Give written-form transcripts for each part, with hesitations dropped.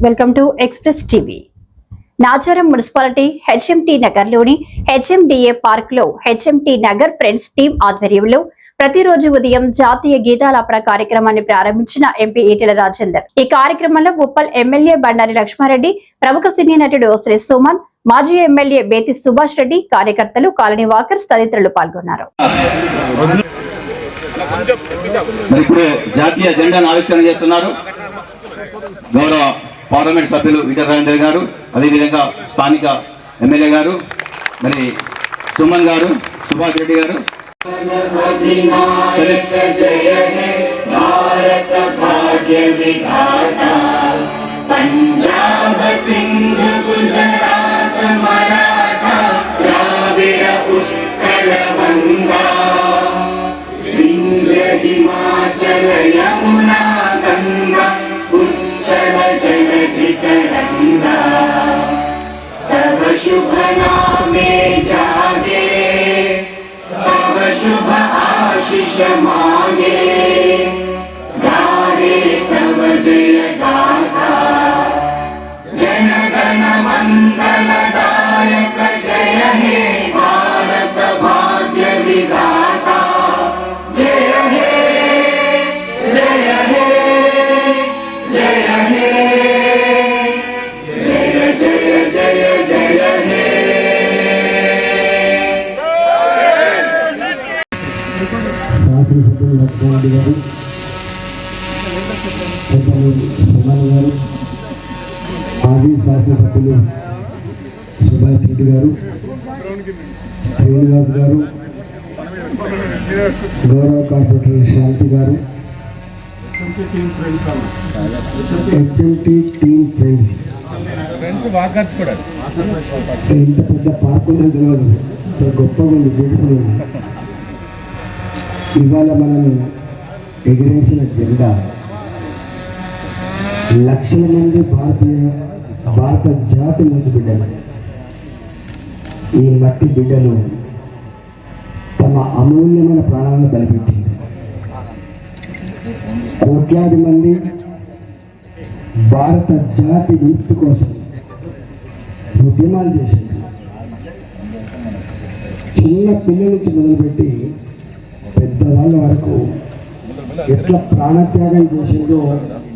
Welcome to express TV. Nacharam municipality HMT నగర్లోని HMDA park లో HMT Nagar friends team ఆధ్వర్యంలో ప్రతిరోజు ఉదయం జాతీయ గీతాలాపన కార్యక్రమాన్ని ప్రారంభించిన ఎంపీ ఈటెల రాజేందర్. ఈ కార్యక్రమంలో ఉప్పల్ ఎమ్మెల్యే బండారి లక్ష్మారెడ్డి, ప్రముఖ సినీ నటుడు శ్రీ సుమన్, మాజీ ఎమ్మెల్యే బేతి సుభాష్ రెడ్డి, కార్యకర్తలు, కాలనీ వాకర్స్ తదితరులు పాల్గొన్నారు. ఇప్పుడు జాతీయ జెండాను ఆవిష్కరణ చేస్తున్నారు గౌరవ పార్లమెంట్ సభ్యులు ఈటెల రాజేందర్ గారు, అదేవిధంగా స్థానిక ఎమ్మెల్యే గారు, మరి సుమన్ గారు, సుభాష్ రెడ్డి గారు. పంజాబ్, సింధ్, గుజరాత్, మరాఠా, ద్రావిడ, ఉత్కళ, గంగా, వింధ్య, హిమాచల, యమునా, గంగా, ఉచ్చల, జలధి, తరంగా, తవ శుభ నామే జాగే, तव शुभ आशीष मांगे, गाहे तव जय गाथा, जन गण मंगल दायक जय हे भारत भाग्य विधाता, जय हे जय हे जय हे जय जय जय जय हे. లక్ష్మారెడ్డి గారు, పెద్దలు సుమన్ గారు, మాజీ శాసనసభ్యులు సుభాష్ రెడ్డి గారు, శ్రీనివాస్ గారు, గౌరవ కార్పొరేటర్ శాంతి గారు, హెచ్ఎంటీ టీమ్ ఫ్రెండ్స్. ఇంత పెద్ద పార్క్ ఉందని తెలియదు, గొప్పగా ఉంది, బ్యూటిఫుల్ ఉంది. ఇవాళ మనం ఎగిరేసిన జెండా లక్షల మంది భారత జాతి మంది బిడ్డలు, ఈ మట్టి బిడ్డలు తమ అమూల్యమైన ప్రాణాలను బలిపెట్టింది. కోట్లాది మంది భారత జాతి విముక్తి కోసం ఉద్యమాలు చేసింది. చిన్న పిల్లల నుంచి మొదలుపెట్టి పెద్దవాళ్ళ వరకు ఎట్లా ప్రాణత్యాగం చేసిందో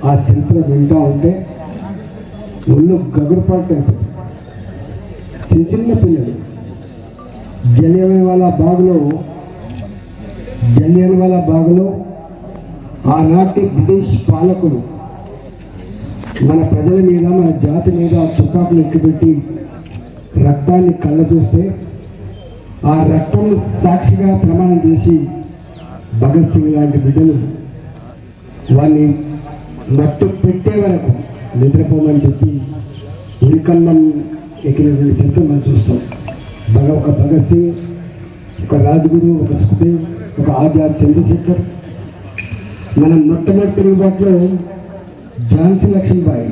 ఆ చరిత్ర వింటూ ఉంటే ఒళ్ళు గగురుపాటు అవుతుంది. చిన్న చిన్న పిల్లలు జలియన్వాలా బాగ్లో ఆనాటి బ్రిటిష్ పాలకులు మన ప్రజల మీద, మన జాతి మీద తుపాకులు ఎక్కిపెట్టి రక్తాన్ని కళ్ళ చూస్తే ఆ రక్తం సాక్షిగా ప్రమాణం చేసి భగత్ సింగ్ లాంటి బిడ్డలు వాళ్ళని మట్టు పెట్టే వరకు నిద్రపోమని చెప్పి ఉరికన్నం ఎక్కినటువంటి చరిత్ర మనం చూస్తాం. ఒక భగత్ సింగ్, ఒక రాజ్గురు, ఒక సుఖదేవ్, ఒక ఆజాద్ చంద్రశేఖర్. మనం మొట్టమొదటి తిరుగుబాటులో ఝాన్సీ లక్ష్మీబాయి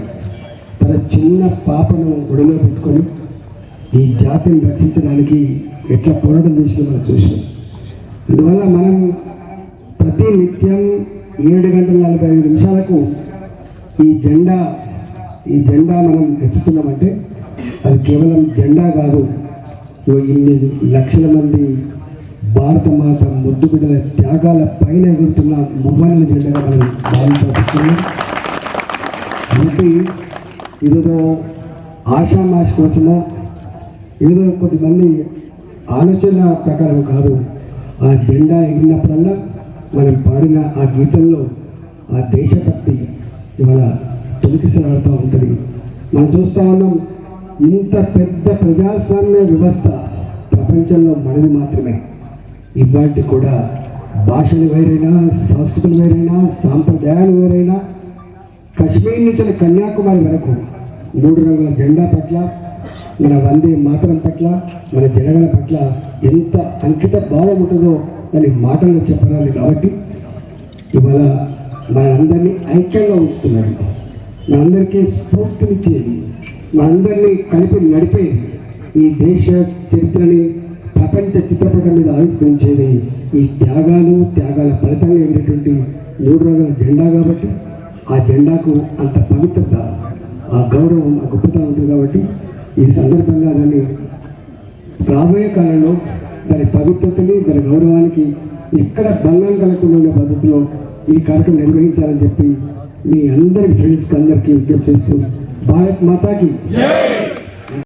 తన చిన్న పాపను ఒడిలో పెట్టుకొని ఈ జాతిని రక్షించడానికి ఎట్లా పోరాటం చేసిందో మనం చూసాం. అందువల్ల మనం ప్రతి నిత్యం 7:45 ఈ జెండా మనం ఎత్తుతున్నామంటే అది కేవలం జెండా కాదు, ఇన్ని లక్షల మంది భారత మాత ముద్దు బిడ్డల త్యాగాల పైన ఎగురుతున్న మువ్వన్న జెండాగా మనం భావిస్తున్నాం. కాబట్టి ఈరోజు ఆషామాష కోసమో ఏదో కొద్దిమంది ఆలోచన ప్రకారం కాదు, ఆ జెండా ఎగిరినప్పుడల్లా మనం పాడిన ఆ గీతంలో ఆ దేశభక్తి ఇవాళ తొలికిసలాడుతూ ఉంటుంది. మనం చూస్తూ ఉన్నాం, ఇంత పెద్ద ప్రజాస్వామ్య వ్యవస్థ ప్రపంచంలో మనది మాత్రమే. ఇవాటి కూడా భాషలు వేరైనా, సంస్కృతులు వేరైనా, సాంప్రదాయాలు వేరైనా, కశ్మీర్ నుంచి కన్యాకుమారి వరకు 3 రంగుల జెండా పట్ల, మన వందే మాతరం పట్ల, మన జనగణ పట్ల ఎంత అంకిత భావం ఉంటుందో దాని మాటల్లో చెప్పాలి. కాబట్టి ఇవాళ మనందరినీ ఐక్యంగా ఉంచుతున్నాడు, మనందరికీ స్ఫూర్తినిచ్చేది, మనందరినీ కలిపి నడిపేది, ఈ దేశ చరిత్రని ప్రపంచ చిత్రపటం మీద ఆవిష్కరించేది ఈ త్యాగాల ఫలితంగా ఎగిరేటువంటి 3 రంగుల జెండా. కాబట్టి ఆ జెండాకు అంత పవిత్రత ఆ గౌరవం ఆ గొప్పతనం ఉంటుంది. కాబట్టి ఈ సందర్భంగా దాన్ని రాబోయే కాలంలో దాని పవిత్రతని దాని గౌరవానికి ఎక్కడ భంగం కలగకుండా ఉండే పద్ధతిలో ఈ కార్యక్రమం నిర్వహించాలని చెప్పి మీ అందరి ఫ్రెండ్స్కి అందరికీ విజ్ఞప్తి చేస్తూ భారత్ మాతాకి